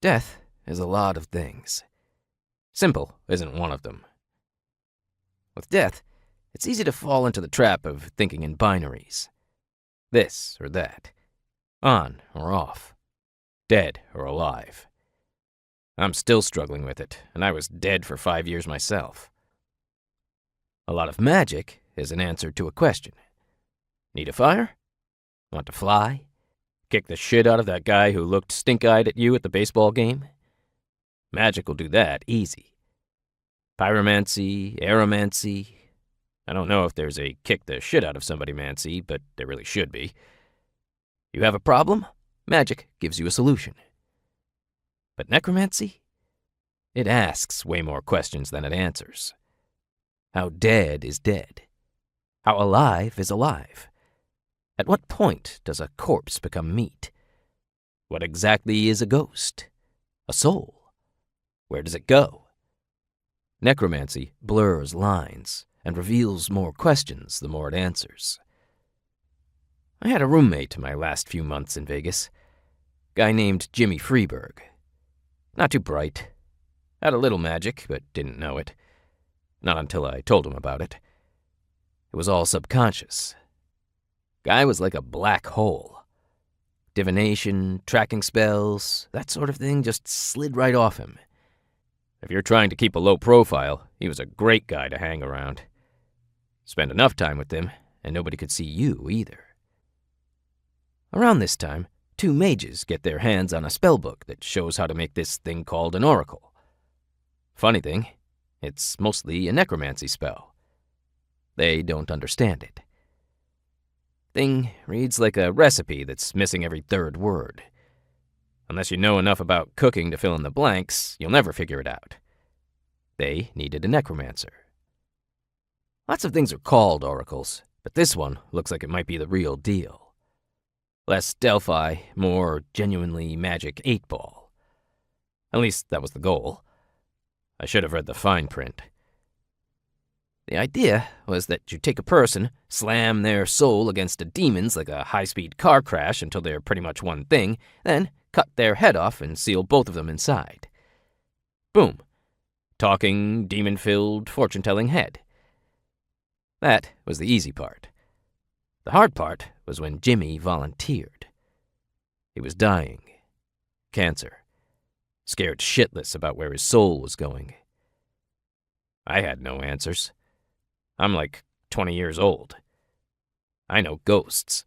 Death is a lot of things. Simple isn't one of them. With death, it's easy to fall into the trap of thinking in binaries. This or that. On or off. Dead or alive. I'm still struggling with it, and I was dead for 5 years myself. A lot of magic is an answer to a question. Need a fire? Want to fly? Kick the shit out of that guy who looked stink-eyed at you at the baseball game? Magic will do that easy. Pyromancy, aeromancy. I don't know if there's a kick the shit out of somebody mancy, but there really should be. You have a problem? Magic gives you a solution. But necromancy? It asks way more questions than it answers. How dead is dead? How alive is alive? At what point does a corpse become meat? What exactly is a ghost? A soul? Where does it go? Necromancy blurs lines and reveals more questions the more it answers. I had a roommate my last few months in Vegas. Guy named Jimmy Freeberg. Not too bright. Had a little magic, but didn't know it. Not until I told him about it. It was all subconscious. Guy was like a black hole. Divination, tracking spells, that sort of thing just slid right off him. If you're trying to keep a low profile, he was a great guy to hang around. Spend enough time with him, and nobody could see you either. Around this time, 2 mages get their hands on a spellbook that shows how to make this thing called an oracle. Funny thing, it's mostly a necromancy spell. They don't understand it. Thing reads like a recipe that's missing every 3rd word. Unless you know enough about cooking to fill in the blanks, you'll never figure it out. They needed a necromancer. Lots of things are called oracles, but this one looks like it might be the real deal. Less Delphi, more genuinely magic 8-ball. At least that was the goal. I should have read the fine print. The idea was that you take a person, slam their soul against a demon's like a high-speed car crash until they're pretty much one thing, then cut their head off and seal both of them inside. Boom. Talking, demon-filled, fortune-telling head. That was the easy part. The hard part was when Jimmy volunteered. He was dying. Cancer. Scared shitless about where his soul was going. I had no answers. I'm like 20 years old. I know ghosts.